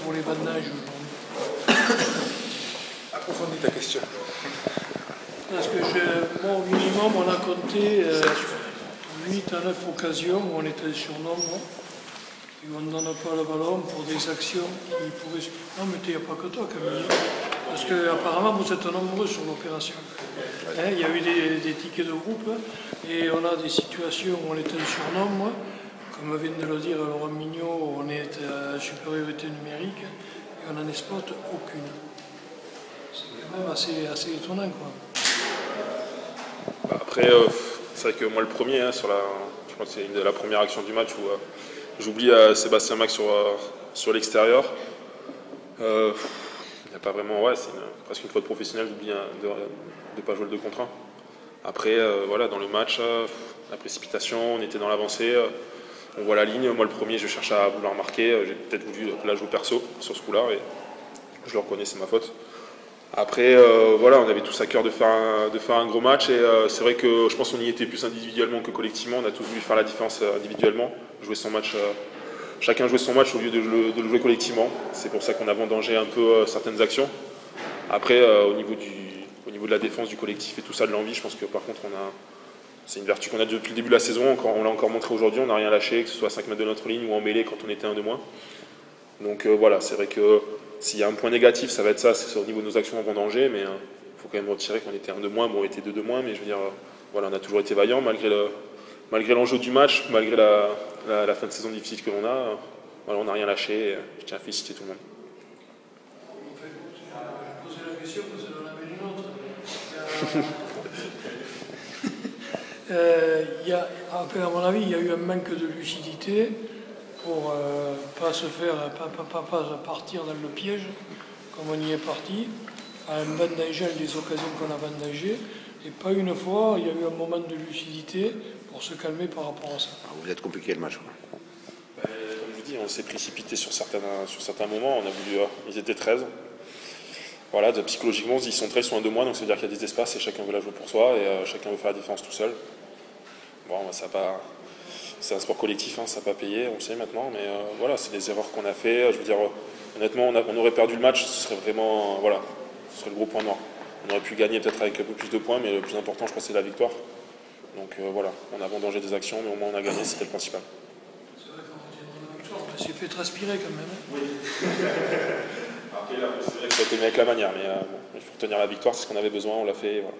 pour les bandages aujourd'hui. Approfondis ta question. Parce que moi, au minimum, on a compté 8 à 9 occasions où on était sur nombre. Et on ne donne pas le ballon pour des actions qui pourraient... Non, mais il n'y a pas que toi, Camille. Parce qu'apparemment, vous êtes nombreux sur l'opération. Hein, il y a eu des tickets de groupe et on a des situations où on est en surnombre. Comme vient de le dire Laurent Mignot, on est à supériorité numérique et on n'en exploite aucune. C'est quand même assez étonnant, quoi. Après, c'est vrai que moi le premier, hein, je crois que c'est la première action du match où j'oublie Sébastien Max sur l'extérieur. Il n'y a pas vraiment, c'est presque une faute professionnelle d'oublier de ne pas jouer le 2 contre 1. Après, voilà, dans le match, la précipitation, on était dans l'avancée, on voit la ligne. Moi le premier, je cherche à vouloir marquer, j'ai peut-être voulu la jouer perso sur ce coup-là et je le reconnais, c'est ma faute. Après, voilà, on avait tous à cœur de faire un gros match et c'est vrai que je pense qu'on y était plus individuellement que collectivement. On a tous voulu faire la différence individuellement, jouer son match, chacun jouait son match au lieu de le jouer collectivement. C'est pour ça qu'on a vendangé un peu certaines actions. Après, au niveau de la défense, du collectif et tout ça, de l'envie, je pense que par contre, c'est une vertu qu'on a depuis le début de la saison. On l'a encore montré aujourd'hui, on n'a rien lâché, que ce soit à 5 mètres de notre ligne ou en mêlée quand on était un de moins. Donc voilà, c'est vrai que s'il y a un point négatif, ça va être ça, c'est au niveau de nos actions en vendangé, mais il faut quand même retirer qu'on était un de moins, bon on était deux de moins, mais je veux dire, voilà, on a toujours été vaillants malgré l'enjeu du match, malgré la fin de saison difficile que l'on a, voilà, on n'a rien lâché, et je tiens à féliciter tout le monde. Je posais la question parce que j'en avais une autre. À mon avis, il y a eu un manque de lucidité pour pas partir dans le piège, comme on y est parti, à un bandagage des occasions qu'on a bandagées. Et pas une fois, il y a eu un moment de lucidité pour se calmer par rapport à ça. Alors, vous êtes compliqué le match, quoi. Comme je vous dis, on s'est précipité sur certains moments, on a voulu, ils étaient 13. Voilà, psychologiquement, ils sont 13, ils sont un de moins, donc ça veut dire qu'il y a des espaces et chacun veut la jouer pour soi et chacun veut faire la différence tout seul. Bon, ça n'a pas... C'est un sport collectif, hein, ça n'a pas payé, on le sait maintenant, mais voilà, c'est des erreurs qu'on a fait. Je veux dire, honnêtement, on aurait perdu le match, ce serait vraiment, voilà, ce serait le gros point noir. On aurait pu gagner peut-être avec un peu plus de points, mais le plus important, je crois, c'est la victoire. Donc voilà, on a vendangé des actions, mais au moins on a gagné, c'était le principal. C'est vrai qu'on était dans la victoire, on s'est fait transpirer quand même. Oui. Après, là, c'est vrai que ça a été mis avec la manière, mais bon, il faut retenir la victoire, c'est ce qu'on avait besoin, on l'a fait, et voilà,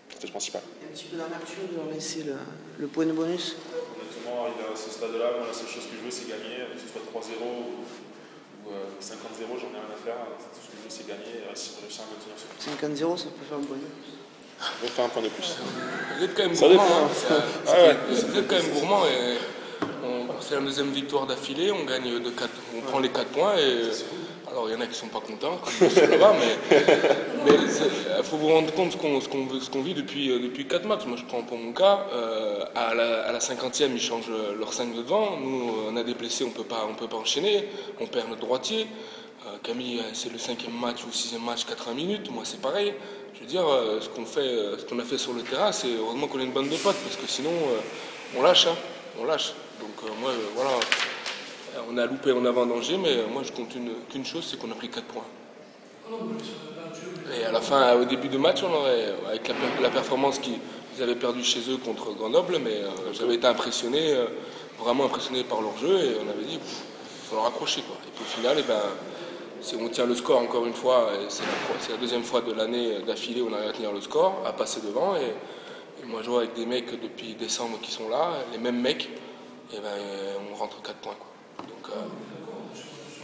c'était le principal. Il y a un petit peu d'amertume de leur laisser le point de bonus. Arrivé à ce stade-là, moi, la seule chose que je veux, c'est gagner, que ce soit 3-0 ou 50-0, j'en ai rien à faire. Tout ce que je veux, c'est gagner et réussir à maintenir ce point. 50-0, ça peut faire un point de plus. On va faire un point de plus. Vous êtes quand même Ça gourmand. dépend. Vous êtes quand même gourmand et c'est la deuxième victoire d'affilée, on gagne on prend les 4 points et alors il y en a qui sont pas contents, comme là-bas, mais il faut vous rendre compte ce qu'on vit depuis 4 matchs. Moi je prends pour mon cas, à la 50e ils changent leur 5 de devant, nous on a des blessés, on peut pas enchaîner, on perd notre droitier. Camille c'est le 5e match ou 6e match 80 minutes, moi c'est pareil. Je veux dire, ce qu'on a fait sur le terrain, c'est heureusement qu'on a une bande de potes, parce que sinon on lâche, hein, on lâche. Donc moi voilà. On a loupé, on a vendangé, mais moi je compte qu'une chose, c'est qu'on a pris 4 points. Et à la fin, au début du match, on aurait, avec la performance qu'ils avaient perdue chez eux contre Grenoble, mais j'avais été impressionné, vraiment impressionné par leur jeu, et on avait dit, il faut leur accrocher, quoi. Et puis au final, si on tient le score encore une fois, et c'est la deuxième fois de l'année d'affilée où on arrive à tenir le score, à passer devant, et moi je vois avec des mecs depuis décembre qui sont là, les mêmes mecs, et on rentre 4 points, quoi. Donc,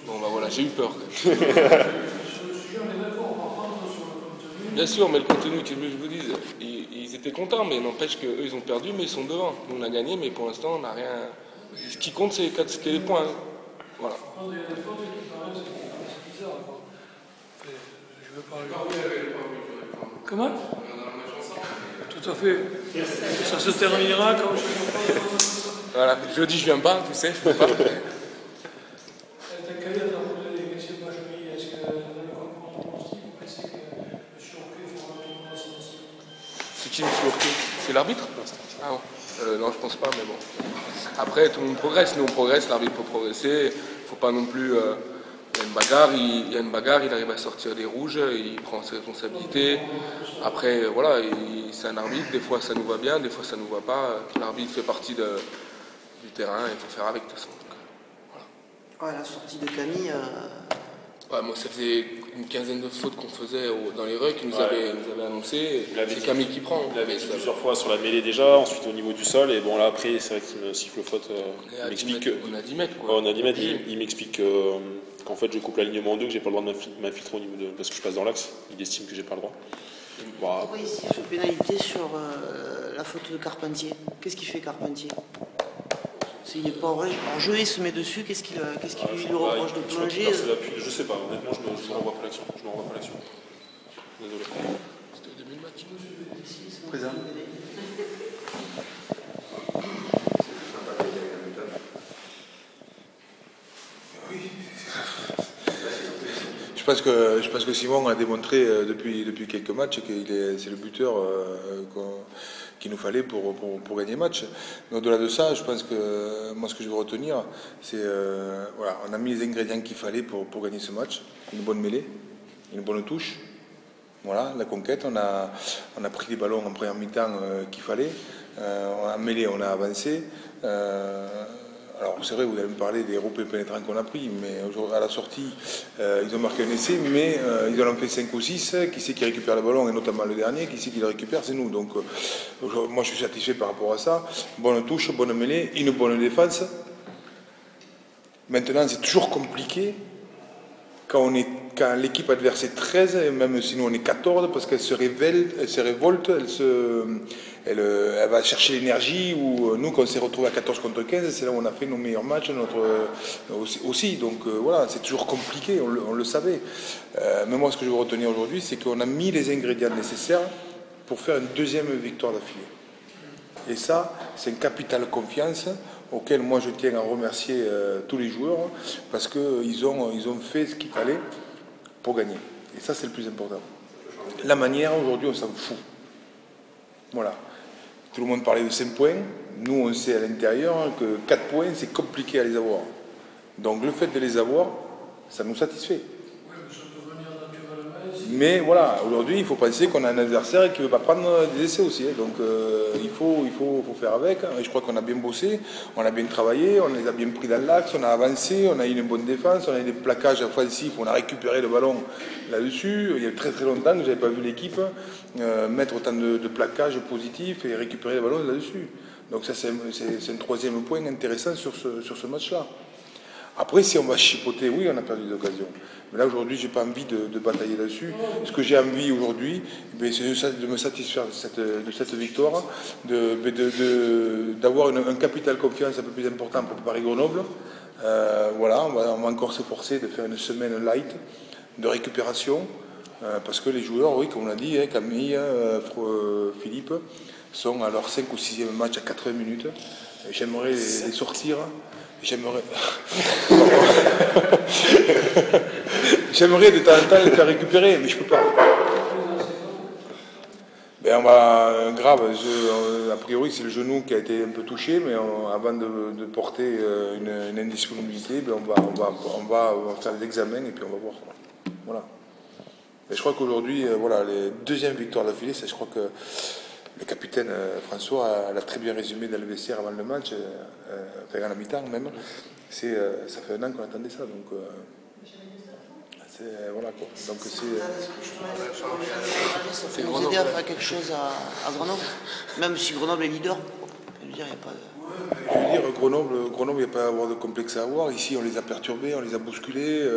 bon bah voilà, j'ai eu peur. Bien sûr, mais le contenu, que je vous dis, ils étaient contents, mais n'empêche qu'eux ils ont perdu, mais ils sont devant. Nous on a gagné, mais pour l'instant on n'a rien. Ce qui compte, c'est les points. Hein. Voilà. Il y a des fautes qui paraissent bizarres. Je veux pas. Comment? Tout à fait. Ça se terminera quand je. Voilà, jeudi je viens pas, tu sais, je peux pas. C'est qui M. Orquet? C'est l'arbitre? Ah ouais. Non, je pense pas, mais bon. Après, tout le monde progresse, nous on progresse, l'arbitre peut progresser. Il ne faut pas non plus il y a une bagarre, il arrive à sortir des rouges, il prend ses responsabilités. Après, voilà, c'est un arbitre, des fois ça nous va bien, des fois ça nous va pas. L'arbitre fait partie du terrain, il faut faire avec tout ça. Donc, voilà. Ouais, la sortie de Camille. Ouais, moi, ça faisait une quinzaine de fautes qu'on faisait dans les rucks, il nous avait annoncé. C'est Camille qui prend. Il l'avait dit plusieurs fois sur la mêlée déjà, ensuite au niveau du sol, et bon là après c'est vrai qu'il me siffle faute. Il m'explique on a 10 mètres quoi. On a 10 mètres, il m'explique qu'en fait je coupe l'alignement en deux, que j'ai pas le droit de m'infiltrer au niveau de. Parce que je passe dans l'axe, il estime que j'ai pas le droit. Pourquoi ici il fait pénalité sur la faute de Carpentier? Qu'est-ce qu'il fait Carpentier? S'il n'est pas en jeu, il se met dessus, qu'est-ce qu'il lui reproche de plonger? Je sais pas, honnêtement, je ne renvoie pas l'action. Désolé. C'était au début de match. Présent. Je pense que Simon a démontré depuis quelques matchs que c'est le buteur qu'il nous fallait pour gagner le match. Mais au-delà de ça, je pense que moi ce que je veux retenir, c'est voilà, on a mis les ingrédients qu'il fallait pour gagner ce match. Une bonne mêlée, une bonne touche. Voilà, la conquête, on a pris les ballons en première mi-temps qu'il fallait. En mêlée, on a avancé. Alors c'est vrai, vous allez me parler des roues pénétrants qu'on a pris, mais à la sortie, ils ont marqué un essai, mais ils en ont fait 5 ou 6. Qui c'est qui récupère le ballon, et notamment le dernier, qui c'est qui le récupère, c'est nous. Donc moi je suis satisfait par rapport à ça. Bonne touche, bonne mêlée, une bonne défense. Maintenant, c'est toujours compliqué quand l'équipe adverse est 13, et même si nous on est 14, parce qu'elle se révolte, elle va chercher l'énergie, ou nous quand on s'est retrouvé à 14 contre 15, c'est là où on a fait nos meilleurs matchs aussi. Donc voilà, c'est toujours compliqué, on le savait. Mais moi ce que je veux retenir aujourd'hui, c'est qu'on a mis les ingrédients nécessaires pour faire une deuxième victoire d'affilée. Et ça, c'est une capitale confiance auquel moi je tiens à remercier tous les joueurs, parce qu'ils ont fait ce qu'il fallait pour gagner. Et ça, c'est le plus important. La manière, aujourd'hui, on s'en fout. Voilà. Tout le monde parlait de 5 points. Nous, on sait à l'intérieur que 4 points, c'est compliqué à les avoir. Donc, le fait de les avoir, ça nous satisfait. Mais voilà, aujourd'hui, il faut penser qu'on a un adversaire qui ne veut pas prendre des essais aussi. Donc, il faut faire avec. Et je crois qu'on a bien bossé, on a bien travaillé, on les a bien pris dans l'axe, on a avancé, on a eu une bonne défense, on a eu des plaquages offensifs, on a récupéré le ballon là-dessus. Il y a très très longtemps que je n'avais pas vu l'équipe mettre autant de plaquages positifs et récupérer le ballon là-dessus. Donc ça, c'est un troisième point intéressant sur ce match-là. Après, si on va chipoter, oui, on a perdu des occasions. Mais là, aujourd'hui, je n'ai pas envie de batailler là-dessus. Ce que j'ai envie aujourd'hui, c'est de me satisfaire de cette victoire, d'avoir un capital confiance un peu plus important pour Paris-Grenoble. Voilà, on va encore s'efforcer de faire une semaine light de récupération, parce que les joueurs, oui, comme on l'a dit, Camille, Philippe, sont à leur 5 ou 6e match à 80 minutes. J'aimerais les sortir. J'aimerais de temps en temps les faire récupérer, mais je peux pas. Ben on va grave. A priori, c'est le genou qui a été un peu touché, mais avant de porter une indisponibilité, ben on va faire des examens et puis on va voir. Voilà. Et je crois qu'aujourd'hui, voilà, les deuxièmes victoires d'affilée, je crois que le capitaine François l'a très bien résumé dans le vestiaire avant le match, enfin à la mi-temps même. Ça fait un an qu'on attendait ça, donc voilà quoi. Donc ça peut nous aider à faire quelque chose à Grenoble, même si Grenoble est leader. Je veux dire, il n'y a pas de... Je veux dire, Grenoble, il n'y a pas à avoir de complexe à avoir. Ici, on les a perturbés, on les a bousculés.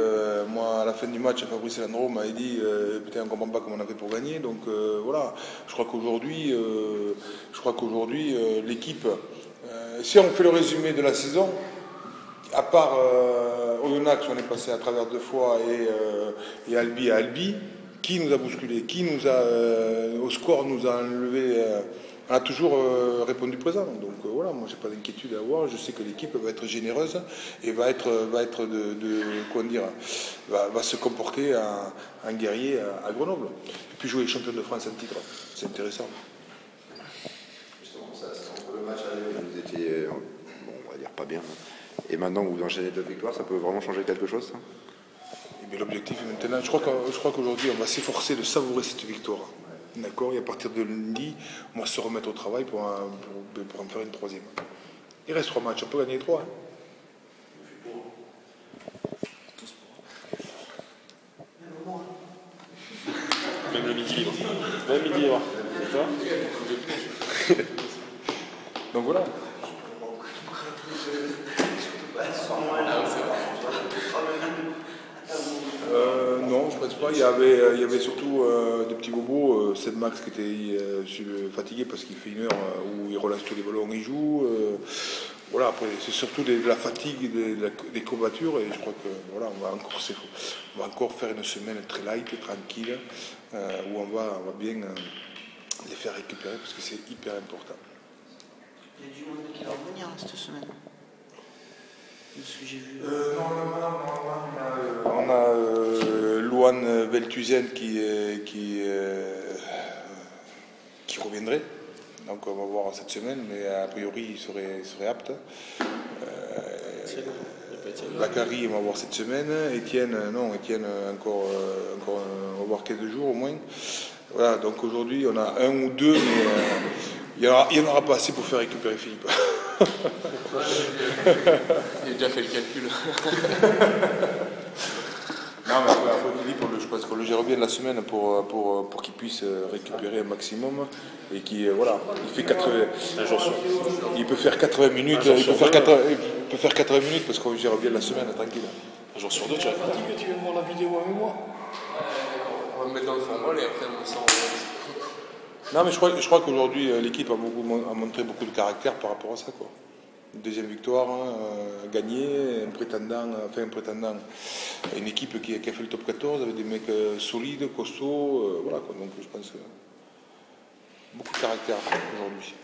Moi, à la fin du match, Fabrice Landreau m'avait dit putain, on ne comprend pas comment on a fait pour gagner. Donc voilà, je crois qu'aujourd'hui, l'équipe, si on fait le résumé de la saison, à part Oyonnax, on est passé à travers 2 fois, et Albi à Albi, qui nous a bousculés, qui nous a, au score, nous a enlevé. On a toujours répondu présent. Donc voilà, moi j'ai pas d'inquiétude à avoir. Je sais que l'équipe va être généreuse et va se comporter en guerrier à Grenoble. Et puis jouer les champions de France en titre, c'est intéressant. Justement, entre le match aller, vous étiez, bon, on va dire pas bien. Et maintenant vous enchaînez 2 victoires, ça peut vraiment changer quelque chose, ça ? Et l'objectif maintenant, je crois qu'aujourd'hui on va s'efforcer de savourer cette victoire. D'accord. Et à partir de lundi, on va se remettre au travail pour en faire une troisième. Il reste 3 matchs, on peut gagner les 3. Hein. Même le midi libre. Même midi libre. C'est ça. Donc voilà. Non, je pense pas. Il y avait surtout des petits bobos. C'est Max qui était fatigué parce qu'il fait 1 heure où il relâche tous les ballons et il joue. Voilà, après, c'est surtout de la fatigue des courbatures. Et je crois que voilà, on va encore faire une semaine très light, tranquille, où on va bien les faire récupérer parce que c'est hyper important. Il y a du monde qui va revenir cette semaine. De ce que j'ai vu. On a Luan Veltuzen qui reviendrait. Donc on va voir cette semaine, mais a priori il serait apte. Bakary, on va voir cette semaine. Étienne, encore on va voir quelques jours au moins. Voilà, donc aujourd'hui on a 1 ou 2, mais il n'y en aura pas assez pour faire récupérer Philippe. J'ai déjà fait le calcul. Non, mais après Philippe, je pense qu'on le gère bien la semaine pour qu'il puisse récupérer un maximum et qui voilà, il fait 80. Il peut faire 80 minutes, il peut faire 80 minutes parce qu'on le gère bien la semaine tranquille. Un jour sur 2, tu as Fatigué, tu viens de voir la vidéo avec moi. On va me mettre dans le formol et après on sent. Non, mais je crois qu'aujourd'hui l'équipe a montré beaucoup de caractère par rapport à ça, quoi. Une deuxième victoire, gagnée, une équipe qui a fait le top 14 avec des mecs solides, costauds, voilà quoi. Donc je pense beaucoup de caractère aujourd'hui.